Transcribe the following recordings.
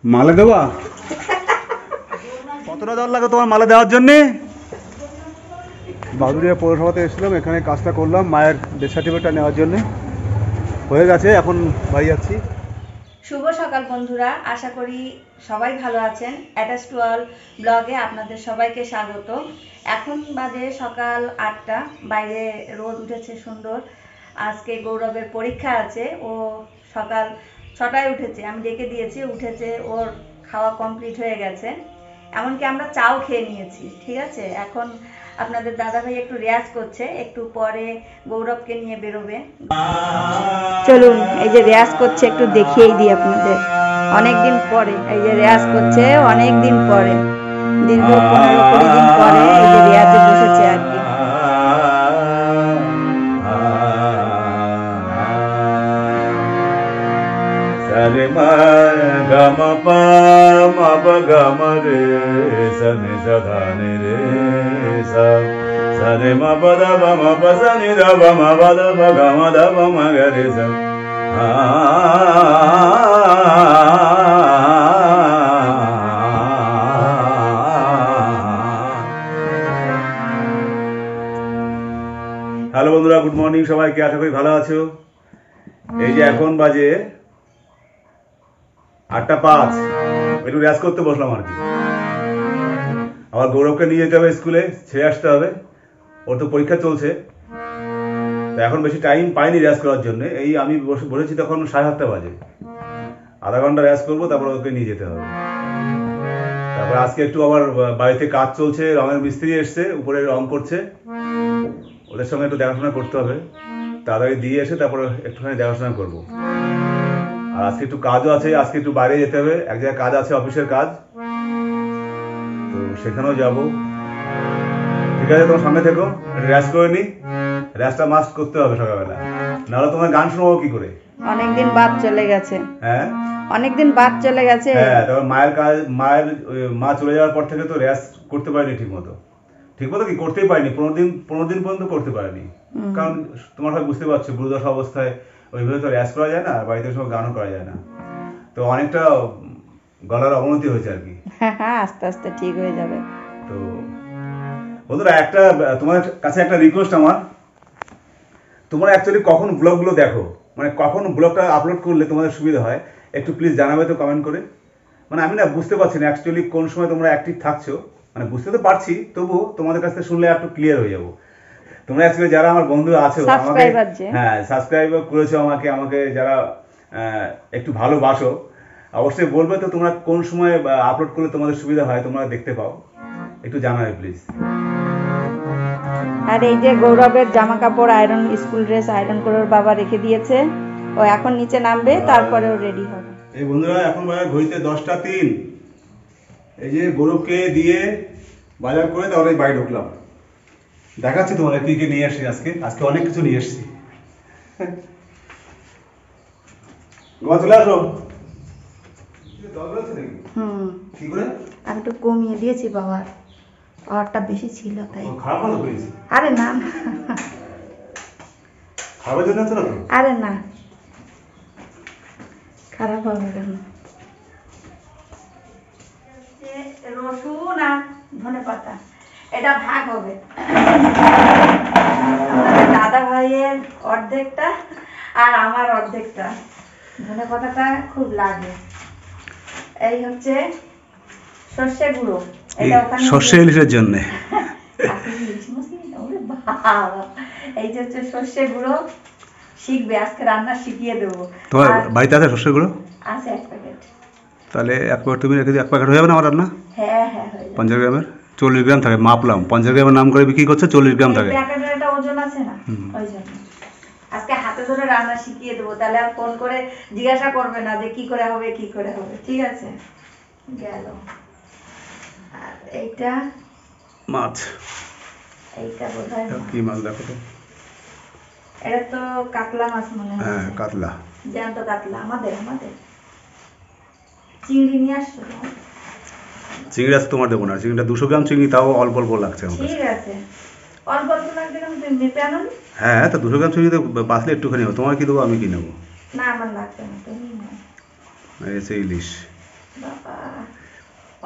মালা দেওয়া কতটা দর লাগে তোমার মালা দেওয়ার জন্যে? বাদুড়িয়া পৌরসভাতে এসেছিলাম, এখানে কাজটা করলাম মায়ের ডেথ সার্টিফিকেটটা নেওয়ার জন্যে। হয়ে গেছে, এখন বাড়ি যাচ্ছি। শুভ সকাল বন্ধুরা, আশা করি সবাই ভালো আছেন। অ্যাটাচ টু অল ব্লগে আপনাদের সবাইকে স্বাগত। এখন বাজে সকাল 8টা, বাইরে রোদ উঠেছে সুন্দর। আজকে গৌরবের পরীক্ষা আছে, ও সকাল 6টায় উঠেছে, আমি ডেকে দিয়েছি, উঠেছে, ওর খাওয়া কমপ্লিট হয়ে গেছে, এমনকি আমরা চাও খেয়ে নিয়েছি। ঠিক আছে, এখন আপনাদের দাদাভাই একটু রেয়াজ করছে, একটু পরে গৌরবকে নিয়ে বেরোবে। চলুন, এই যে রেয়াজ করছে একটু দেখিয়েই দিই আপনাদের। অনেকদিন পরে এই যে রেয়াজ করছে, অনেকদিন পরে, দীর্ঘ 15-20 দিন পরে এই যে রেয়াজে বসেছে আর কি। সরে মা গম প মব গম রে সনি সধানি রে সরে ম পদ ম প সনি দ ম পদ প গম দ ম গ রে স। হ্যালো বন্ধুরা, গুড মর্নিং সবাইকে, আশা করি ভালো আছো। এই যে এখন বাজে 8টা 5, একটু রেয়াজ করতে বসলাম আর কি। আবার গৌরবকে নিয়ে যেতে হবে স্কুলে, ছেড়ে আসতে হবে, ওর তো পরীক্ষা চলছে। তো এখন বেশি টাইম পাইনি রেয়াজ করার জন্য। এই আমি বসেছি তখন 7:30 বাজে, আধা ঘন্টা রেয়াজ করবো, তারপর ওকে নিয়ে যেতে হবে। তারপর আজকে একটু আবার বাড়িতে কাজ চলছে, রঙের মিস্ত্রি এসছে, উপরে রং করছে, ওদের সঙ্গে একটু দেখাশোনা করতে হবে। তাড়াতাড়ি দিয়ে এসে তারপর একটুখানি দেখাশোনা করবো। আর আজকে একটু কাজও আছে, আজকে একটু বাইরে যেতে হবে, এক জায়গায় কাজ আছে, অফিসের কাজ, তো সেখানেও যাব। ঠিক আছে, তোমার সামনে থেকো, রেস্ট করে নি। রেস্টটা মাস্ট করতে হবে সকালবেলা, নাহলে তোমার গান শোনাবো কি করে? অনেকদিন বাদ চলে গেছে। হ্যাঁ, অনেকদিন বাদ চলে গেছে। হ্যাঁ, তারপর মায়ের কাজ, মা চলে যাওয়ার পর থেকে তো রেস্ট করতে পারিনি ঠিক মতো কি করতেই পারিনি। 15 দিন পর্যন্ত করতে পারিনি, কারণ তোমার হয় বুঝতে পারছো, গুরুদশা অবস্থায় ওইভাবে তো রেস্ট করা যায় না, বাড়িতে সব গানও করা যায় না, তো অনেকটা গলার অবনতি হয়েছে আর কি। হ্যাঁ, আস্তে আস্তে ঠিক হয়ে যাবে। তো বন্ধুরা, তোমার কাছে একটা রিকোয়েস্ট আমার, তোমরা অ্যাকচুয়ালি কখন ব্লগগুলো দেখো, মানে কখন ব্লগটা আপলোড করলে তোমাদের সুবিধা হয়, একটু প্লিজ জানাবে তো কমেন্ট করে। মানে আমি না বুঝতে পারছি না অ্যাকচুয়ালি কোন সময় তোমরা অ্যাক্টিভ থাকছো, মানে বুঝতে তো পারছি, তবুও তোমাদের কাছ থেকে শুনলে একটু ক্লিয়ার হয়ে যাবো। তোমরা অ্যাকচুয়ালি যারা আমার বন্ধু আছো, আমাকে হ্যাঁ সাবস্ক্রাইব করেছো, আমাকে যারা একটু ভালোবাসো, অবশ্যই বলবে তো তোমরা কোন সময় আপলোড করলে তোমাদের সুবিধা হয়, তোমরা দেখতে পাও, একটু জানাবে প্লিজ। আর এই যে গৌরবের জামা কাপড় আয়রন, স্কুল ড্রেস আয়রন করে ওর বাবা রেখে দিয়েছে, ও এখন নিচে নামবে, তারপরে ও রেডি হবে। এই বন্ধুরা, এখন বাজে ঘড়িতে 10টা 3। এই যে গৌরবকে দিয়ে বাজার করে তাহলে বাড়ি ঢুকলাম। দেখাচ্ছি তোমাদের কি কি নিয়ে এসেছি আজকে অনেক কিছু নিয়ে এসেছি। গোয়া চলে আসো। কি করে আমি একটু কমিয়ে দিয়েছি বাবার, পাওয়ারটা বেশি ছিল তাই। খারাপ হলো করেছি? আরে না, খারাপের জন্য হচ্ছে না তো? আরে না, খারাপ হবে কেন? রসুন আর ধনেপাতা, এটা ভাগ হবে। দাদা ভাইয়ের অর্ধেকটা আর আমার অর্ধেকটা। ধনেপাতাটা খুব লাগে। এই হচ্ছে সর্ষে গুঁড়ো, এটা ওখানে সর্ষে ইলিশের জন্য। এই যে হচ্ছে সর্ষে গুঁড়ো, শিখবে আজকে, রান্না শিখিয়ে দেবো। তোমার বাড়িতে আছে সর্ষে গুঁড়ো? আছে 1 প্যাকেট। তাহলে 1 প্যাকেট তুমি রেখে দিও, 1 প্যাকেট হয়ে যাবে না আমার রান্না? হ্যাঁ, 50 গ্রামের 40 গ্রাম থাকে, মাপলাম 50 গ্রামের নাম করে বিক্রি করছে, 40 গ্রাম থাকে। প্যাকেটের একটা ওজন আছে না, ওই জন্য আজকে হাতে ধরে রান্না শিখিয়ে দেবো, তাহলে আর ফোন করে জিজ্ঞাসা করবে না যে কি করে হবে। ঠিক আছে, গেল। আর এইটা মাছ, এইটা বোধহয় কি মাছ দেখো তো? এটা তো কাতলা মাছ মনে হয়। হ্যাঁ, কাতলা, জ্যান্ত কাতলা। আমাদের চিংড়ি নিয়ে আসছো? চিংড়ি আছে তোমার দেবো না, চিংড়িটা 200 গ্রাম চিংড়ি, তাও অল্প অল্প লাগছে আমার। ঠিক আছে, অল্প অল্প লাগবে কেন? তুমি মেপে আনো। হ্যাঁ, তো 200 গ্রাম চিংড়ি তো বাঁচলে একটুখানি হবে, তোমার কি দেবো, আমি কি নেবো? না, আমার লাগবে না, তুমি নাও। এসে ইলিশ,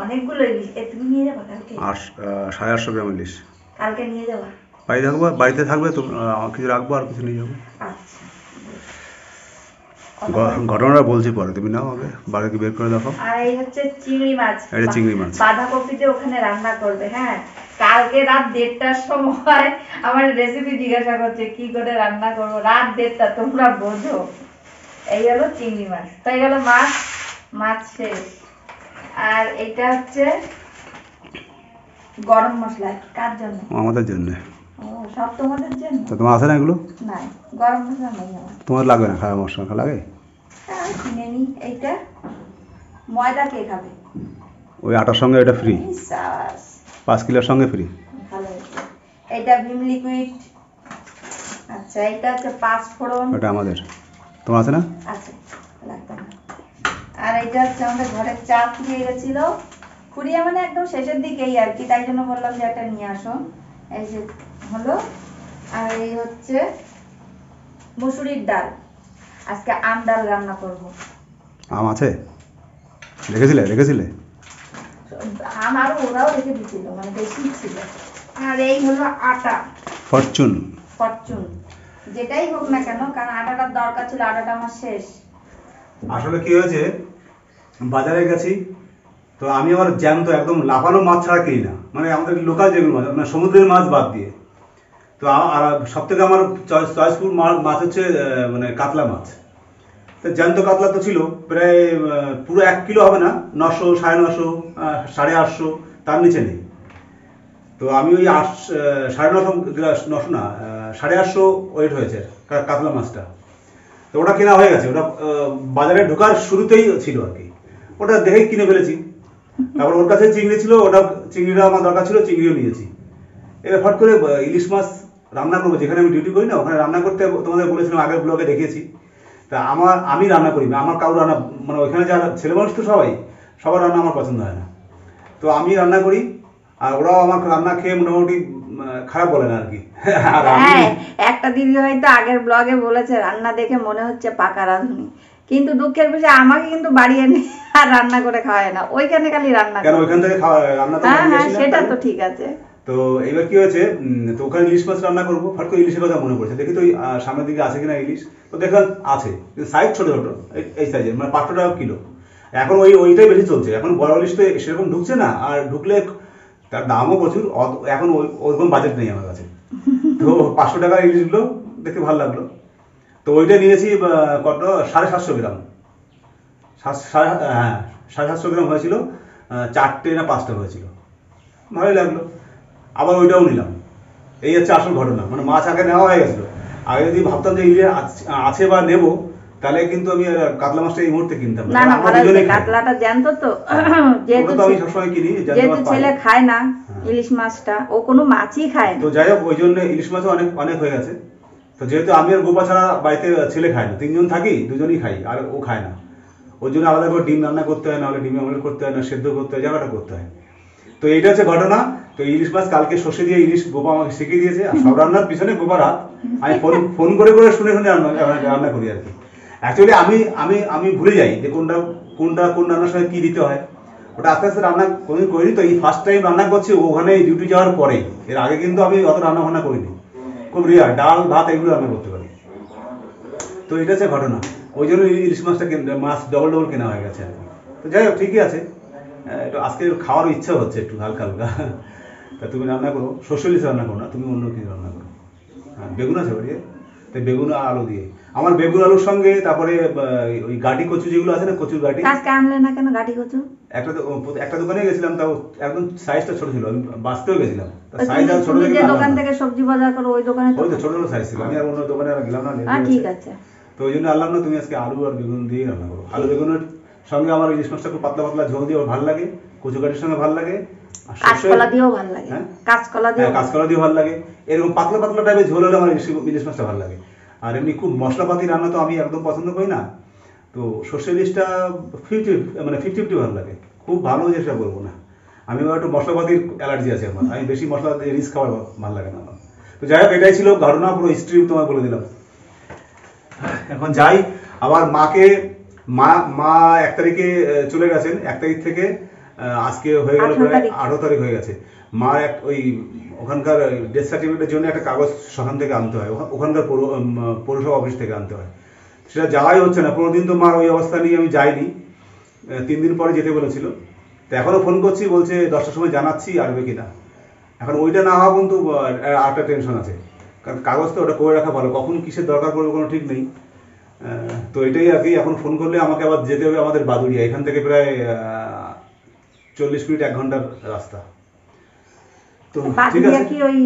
অনেকগুলো ইলিশ। তুমি নিয়ে যাবা কালকে? 850 গ্রাম ইলিশ কালকে নিয়ে যাবা? বাড়িতে থাকবে তো, কিছু রাখবো আর কিছু নিয়ে যাবো। আচ্ছা। ঘটনাটা বলছি পরে, তুমি নাও আগে বাড়িতে বের করে দেখো। আর এই হচ্ছে চিংড়ি মাছ। এটা চিংড়ি মাছ বাঁধাকপিতে ওখানে রান্না করবে। হ্যাঁ, কালকে রাত 1:30টার সময় আমার রেসিপি জিজ্ঞাসা করছে কি করে রান্না করবো। রাত 1:30, তোমরা বোঝো। এই হলো চিংড়ি মাছ। তো এই হলো মাছ শেষ। আর এটা হচ্ছে গরম মশলা। কার জন্য? আমাদের জন্য। ও, সব তোমাদের জন্য? তো তোমার আছে না এগুলো? না, গরম মশলা নেই আমার। তোমার লাগবে না? খাওয়া মশলা লাগে কিনে নি। এইটা ময়দা কে খাবে? ওই আটার সঙ্গে এটা ফ্রি, 5 কিলোর সঙ্গে ফ্রি। ভালো হয়েছে। এটা ভিম লিকুইড। আচ্ছা, এটা হচ্ছে 5 ফোড়ন। এটা আমাদের। তোমার আছে না? আছে, লাগবে না। আর এটা হচ্ছে আমাদের ঘরে চা ফুরিয়ে গেছিল। ফুরিয়ে মানে একদম শেষের দিকেই আর কি, তাই জন্য বললাম যে একটা নিয়ে আসো। এই যে হলো। আর এই হচ্ছে মসুরির ডাল। আজকে আম ডাল রান্না করব। আম আছে? রেখেছিলে? আম আরো ওরাও রেখে দিছিল, মানে বেশি ছিল। আর এই হলো আটা, ফরচুন। যেটাই হোক না কেন, কারণ আটাটার দরকার ছিল, আটাটা আমার শেষ। আসলে কি হয়েছে, বাজারে গেছি তো আমি আবার জ্যান্ত একদম লাফানো মাছ ছাড়া কিনি না, মানে আমাদের লোকাল যেগুলো মাছ, মানে সমুদ্রের মাছ বাদ দিয়ে। তো আর সব থেকে আমার চয়েসফুল মাছ হচ্ছে মানে কাতলা মাছ। তো জ্যান্ত কাতলা তো ছিল প্রায় পুরো 1 কিলো হবে না, 900, 950, 850, তার নিচে নেই। তো আমি ওই 950 না, 850 ওয়েট হয়েছে কাতলা মাছটা। তো ওটা কেনা হয়ে গেছে, ওটা বাজারে ঢোকার শুরুতেই ছিল আর কি, ওটা দেখেই কিনে ফেলেছি। তারপর ওর কাছে চিংড়ি ছিল, চিংড়িটা আমার দরকার ছিল, চিংড়িও নিয়েছি। এবার ফট করে ইলিশ মাছ রান্না করবো, যেখানে আমি ডিউটি করি না ওখানে রান্না করতে তোমাদের বলেছিলাম, আগের ব্লগে দেখিয়েছি। তা আমি রান্না করি না, আমার কারো রান্না, মানে ওইখানে যারা ছেলে মানুষ তো সবার রান্না আমার পছন্দ হয় না। তো আমি রান্না করি, আর ওরাও আমার রান্না খেয়ে মোটামুটি খারাপ বলে না আর কি। একটা দিদি হয়তো আগের ব্লগে বলেছে রান্না দেখে মনে হচ্ছে পাকা রাঁধুনি, কিন্তু দুঃখের বিষয় আমাকে কিন্তু বাড়ি এনে আর রান্না করে খাওয়ায় না, ওইখানে খালি রান্না। কেন ওইখান থেকে রান্না? হ্যাঁ, সেটা তো ঠিক আছে। তো এবার কি হয়েছে, তো ওখানে ইলিশ মাছ রান্না করবো, ফট করে ইলিশের কথা মনে পড়ছে, দেখি তো ওই সামনের দিকে আছে কিনা ইলিশ। তো দেখলাম আছে, সাইজ ছোট এই সাইজের, মানে 500 টাকা কিলো। এখন ওইটাই বেশি চলছে, এখন বড় ইলিশ তো সেরকম ঢুকছে না, আর ঢুকলে তার দামও প্রচুর। এখন ওরকম বাজেট নেই আমার কাছে। তো 500 টাকার ইলিশগুলো দেখতে ভালো লাগলো, তো ওইটা নিয়েছি কত, 750 গ্রাম। হ্যাঁ, 750 গ্রাম হয়েছিল, 4টে না 5টা হয়েছিল, ভালোই লাগলো। আবার ওইটাও নিলাম। এই হচ্ছে আসল ঘটনা, মানে মাছ আগে নেওয়া হয়ে গেছিল। আগে যদি ভাবতাম যে ইলিশ আছে বা নেবো, তাহলে কিন্তু আমি কাতলা মাছটা এই মুহূর্তে কিনতাম না। কাতলাটা জ্যান্ত তো, যেহেতু আমি সবসময় কিনি, যেহেতু ছেলে খায় না ইলিশ মাছটা, ও কোনো মাছই খায় না। তো যাই হোক, ওই জন্য ইলিশ মাছও অনেক হয়ে গেছে। তো যেহেতু আমি আর গোপা ছাড়া বাড়িতে ছেলে খায় না, 3জন থাকি, 2জনই খাই, আর ও খায় না। ওই জন্য আলাদা করে ডিম রান্না করতে হয়, নাহলে ডিম অমলেট করতে হয়, না সেদ্ধ করতে হয়, জায়গাটা করতে হয়। তো এইটা হচ্ছে ঘটনা। তো ইলিশ মাছ কালকে সর্ষে দিয়ে ইলিশ গোপা আমাকে শিখিয়ে দিয়েছে, আর সব রান্নার পিছনে গোপার হাত। আমি ফোন করে শুনে রান্না করি আর কি। অ্যাকচুয়ালি আমি ভুলে যাই যে কোন রান্নার সময় কি দিতে হয়। ওটা আস্তে আস্তে রান্না কোনোদিন করিনি, তো এই ফার্স্ট টাইম রান্না করছি ওখানে ডিউটি যাওয়ার পরেই। এর আগে কিন্তু আমি অত রান্না বান্না করিনি, খুব রেয়ার, ডাল ভাত এগুলো রান্না করতে পারি। তো এটা হচ্ছে ঘটনা, ওই জন্য ইলিশ মাছ ডবল কেনা হয়ে গেছে আর কি। তো যাই হোক, ঠিকই আছে। একটু আজকে খাওয়ার ইচ্ছা হচ্ছে একটু হালকা। তা তুমি রান্না করো, সর্ষে ইলিশ রান্না করো না, তুমি অন্য কিছু রান্না করো। হ্যাঁ, বেগুন আছে বাড়িতে, তাই বেগুন আর আলু দিয়ে। আমার বেগুন আলুর সঙ্গে তারপরে ওই গাটি কচু যেগুলো আছে না, কচুর গাটি। আজকে আনলে না কেন গাটি কচু? একটা দোকানে গেছিলাম, তাও একদম সাইজটা ছোট ছিল, আমি বাঁচতেও গেছিলাম, সাইজ আর ছোট। যে দোকান থেকে সবজি বাজার করো ওই দোকানে ওই তো ছোট সাইজ ছিল, আমি আর অন্য দোকানে আর গেলাম না। ঠিক আছে। তো ওই জন্য আনলাম না, তুমি আজকে আলু আর বেগুন দিয়ে রান্না করো। আলু বেগুনের সঙ্গে আমার ইলিশ মাছটা খুব পাতলা ঝোল দিয়ে ভালো লাগে, কচু গাটির সঙ্গে ভালো লাগে, কাঁচকলা দিয়েও ভালো লাগে। কাঁচকলা দিয়েও ভালো লাগে। এরকম পাতলা টাইপের ঝোল হলে আমার ইলিশ মাছটা ভালো লাগে। আর এমনি খুব মশলাপাতি রান্না তো আমি একদম পছন্দ করি না। তো সর্ষে ইলিশটা 50-50 ভালো লাগে, খুব ভালো যেটা বলবো না। আমি একটু মশলাপাতির অ্যালার্জি আছে আমার, আমি বেশি মশলা রিচ খাবার ভালো লাগে না আমার। তো যাই হোক, এটাই ছিল ঘটনা, পুরো হিস্ট্রি তোমায় বলে দিলাম। এখন যাই, আবার মা 1 তারিখে চলে গেছেন, 1 তারিখ থেকে আজকে হয়ে গেল 18 প্রায় তারিখ। 18 তারিখ হয়ে গেছে। মার ওই ওখানকার ডেথ সার্টিফিকেটের জন্য একটা কাগজ সেখান থেকে আনতে হয়, ওখানকার পৌরসভা অফিস থেকে আনতে হয়। সেটা যাওয়াই হচ্ছে না, 15 দিন তো মার ওই অবস্থা নিয়ে আমি যাইনি, 3 দিন পরে যেতে বলেছিল। তো এখনও ফোন করছি, বলছে 10টার সময় জানাচ্ছি আসবে কিনা। এখন ওইটা না হওয়া কিন্তু আরেকটা টেনশন আছে, কারণ কাগজ তো ওটা করে রাখা ভালো, কখন কিসের দরকার পড়বে কোনো ঠিক নেই। তো এটাই আর কি, এখন ফোন করলে আমাকে আবার যেতে হবে আমাদের বাদুড়িয়া, এখান থেকে প্রায় 40 মিনিট 1 ঘন্টার রাস্তা। তো ঠিক বাদুড়িয়া আছে, কি ওই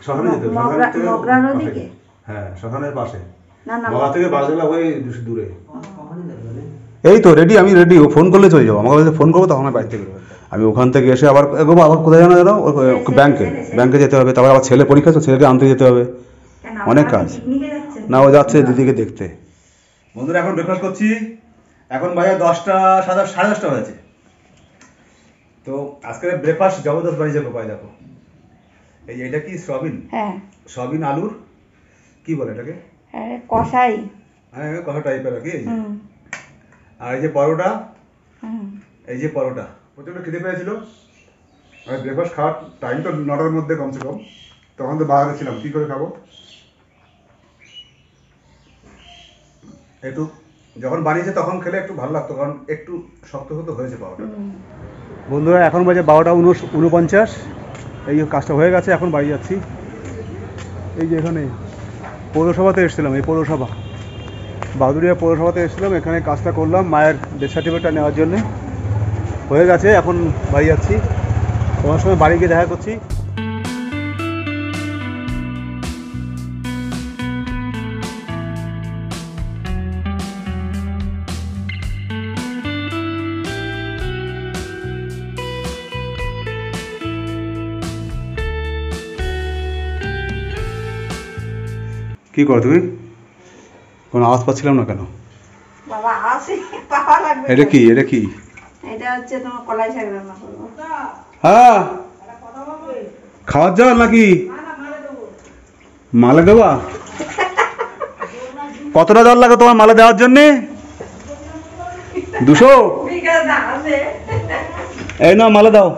শ্মশানে যেতে হবে, মগরা- শ্মশানের থেকে মগরার পাশে। ওদিকে? হ্যাঁ, শ্মশানের পাশে, না না মগা থেকে বাগদা হয়ে দূরে। এই তো রেডি, আমি রেডি, ও ফোন করলে চলে যাবো, আমাকে বলছে ফোন করবো, তখন আমি বাড়ি থেকে বেরোবো। আমি ওখান থেকে এসে আবার এগোবো, আবার কোথায় জানো জানো, ব্যাংকে যেতে হবে, তারপর আবার ছেলে পরীক্ষা আছে, ছেলেকে আনতে যেতে হবে, কেন, অনেক আপনারা কাজ। পিকনিকে যাচ্ছেন? না, ও যাচ্ছে দিদিকে দেখতে। বন্ধুরা এখন ব্রেকফাস্ট করছি, এখন বাজে 10টা 10:30 হয়েছে। তো আজকের ব্রেকফাস্ট জবরদস্ত বানিয়েছে গোপাই, দেখো এটা কি সয়াবিন, হ্যাঁ সয়াবিন আলুর কি বলে এটাকে, হ্যাঁ, কষাই। হ্যাঁ কথা টাইপের আর কি। এই যে, হুম আর এই যে পরোটা, হুম। এই যে পরোটা, প্রচন্ড খেতে পেয়েছিল। আর ব্রেকফাস্ট খাওয়ার টাইম তো 9টার মধ্যে কমসে কম, তখন তো বাজারে ছিলাম, কি করে খাবো। একটু যখন বানিয়েছে তখন খেলে একটু ভালো লাগতো, কারণ একটু শক্ত শক্ত হয়েছে পাওয়াটা। বন্ধুরা এখন বাজে 12:49, এই কাজটা হয়ে গেছে, এখন বাড়ি যাচ্ছি। এই যে এখানে পৌরসভাতে এসেছিলাম, এই পৌরসভা বাদুড়িয়া পৌরসভাতে এসেছিলাম, এখানে কাজটা করলাম মায়ের ডেথ সার্টিফিকেটটা নেওয়ার জন্য, হয়ে গেছে, এখন বাড়ি যাচ্ছি। তোমার সঙ্গে বাড়ি গিয়ে দেখা করছি। কি করো তুমি? কোনো আওয়াজ পাচ্ছিলাম না কেন? বাবা আসে পাওয়া লাগবে। এটা কি, এটা কি? এটা হচ্ছে তোমার কলাই শাক রান্না করবো। হ্যাঁ, খাওয়ার জল নাকি? মালে দেওয়া? কতটা জল লাগে তোমার মালে দেওয়ার জন্য? 200? এই নাও মালে দাও।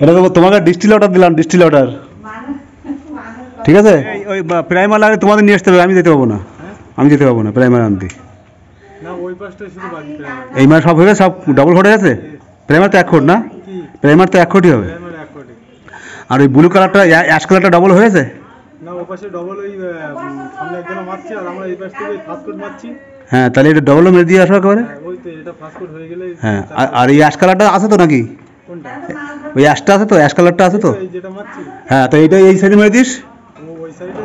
এটা তো তোমাকে ডিস্টিল ওয়াটার দিলাম, ডিস্টিল ওয়াটার, ঠিক আছে? ওই প্রাইমার লাগে তোমাদের নিয়ে আসতে হবে, আমি যেতে পারবো না, আমি যেতে পারবো না প্রাইমার আনতে। এই মাস সব হয়ে গেছে, সব ডবল ঘটে গেছে। প্রাইমার তো 1 কোট না, প্রাইমার তো 1 কোটই হবে। আর ওই ব্লু কালারটা, অ্যাশ কালারটা ডবল হয়েছে না, ও পাশে ডবল, ওই সামনে একজন মারছে আর আমরা এই পাশ থেকে ফাস্ট কোড মারছি। হ্যাঁ, তাহলে এটা ডবলও মেরে দিয়ে আসো একেবারে। ওই তো এটা ফাস্ট কোড হয়ে গেলে। হ্যাঁ, আর এই অ্যাশ কালারটা আছে তো নাকি? কোনটা? ওই অ্যাশটা আছে তো, অ্যাশ কালারটা আছে তো? এই যেটা মারছি হ্যাঁ, তো এইটা এই সাইডে মেরে দিস, ও ওই সাইডে।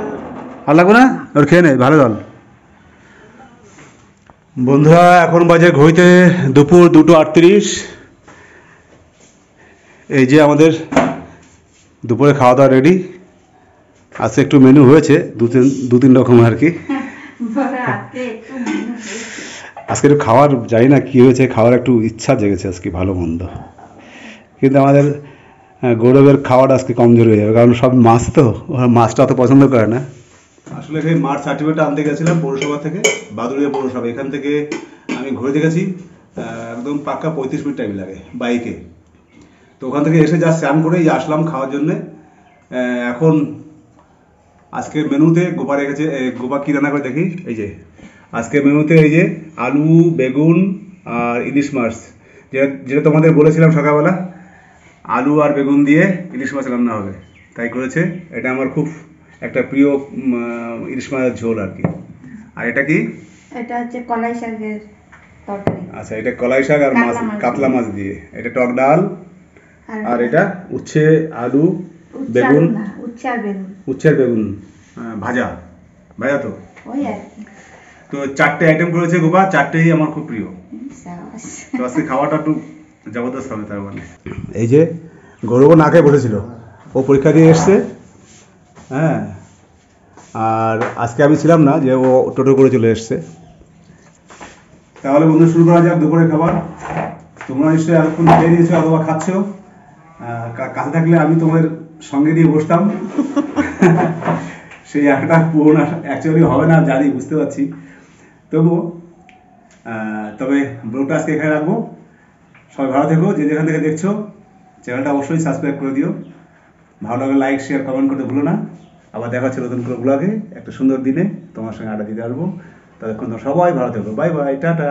আর লাগবে না, ওর খেয়ে নে, ভালো জল। বন্ধুরা এখন বাজে ঘড়িতে দুপুর 2:38। এই যে আমাদের দুপুরে খাওয়া দাওয়া রেডি। আজকে একটু মেনু হয়েছে, দু তিন রকম আর কি। আজকে একটু খাওয়ার, জানি না কি হয়েছে, খাওয়ার একটু ইচ্ছা জেগেছে আজকে, ভালো মন্দ। কিন্তু আমাদের গৌরবের খাওয়াটা আজকে কমজোর হয়ে যাবে, কারণ সব মাছ তো, ওরা মাছটা অত পছন্দ করে না। আসলে সেই মার সার্টিফিকেটটা আনতে গেছিলাম পৌরসভা থেকে, বাদুড়িয়া পৌরসভা, এখান থেকে আমি ঘুরে দেখেছি একদম পাক্কা 35 মিনিট টাইম লাগে বাইকে। তো ওখান থেকে এসে যা স্নান করে আসলাম খাওয়ার জন্যে। এখন আজকের মেনুতে গোপা রেখেছে, গোপা কী রান্না করে দেখি। এই যে আজকের মেনুতে এই যে আলু, বেগুন আর ইলিশ মাছ, যেটা তোমাদের বলেছিলাম সকালবেলা, আলু আর বেগুন দিয়ে ইলিশ মাছ রান্না হবে, তাই করেছে। এটা আমার খুব একটা প্রিয় ইলিশ মাছের ঝোল আর কি। আর এটা কি? এটা হচ্ছে কলাই শাকের তরকারি। আচ্ছা, এটা কলাই শাক আর মাছ, কাতলা মাছ দিয়ে। এটা টক ডাল, আর এটা উচ্ছে আলু বেগুন, উচ্ছের বেগুন ভাজা ভাজা তো। ওই আর কি। তো 4টে আইটেম করেছে গোপা, 4টেই আমার খুব প্রিয়। তো আজকে খাওয়াটা একটু জবরদস্ত হবে তার মানে। এই যে গৌরব না খেয়ে বসেছিল, ও পরীক্ষা দিয়ে এসছে। হ্যাঁ, আর আজকে আমি ছিলাম না, যে ও টোটো করে চলে এসছে। তাহলে বন্ধু শুরু করা যাক দুপুরের খাবার। তোমরা নিশ্চয়ই এতক্ষণ খেয়ে নিয়েছো অথবা খাচ্ছ। কাছে থাকলে আমি তোমাদের সঙ্গে দিয়ে বসতাম। সেই একটা পূরণ অ্যাকচুয়ালি হবে না জানি, বুঝতে পারছি। তবুও তবে ব্লগটা আজকে এখানে রাখবো। সবাই ভালো থেকো, যে যেখান থেকে দেখছো চ্যানেলটা অবশ্যই সাবস্ক্রাইব করে দিও। ভালো লাগলে লাইক শেয়ার কমেন্ট করতে ভুলো না। আবার দেখা হচ্ছে নতুন করে ব্লগে একটা সুন্দর দিনে তোমার সঙ্গে আড্ডা দিতে আসবো। ততক্ষণ তোমরা সবাই ভালো থেকো। Bye bye, tata.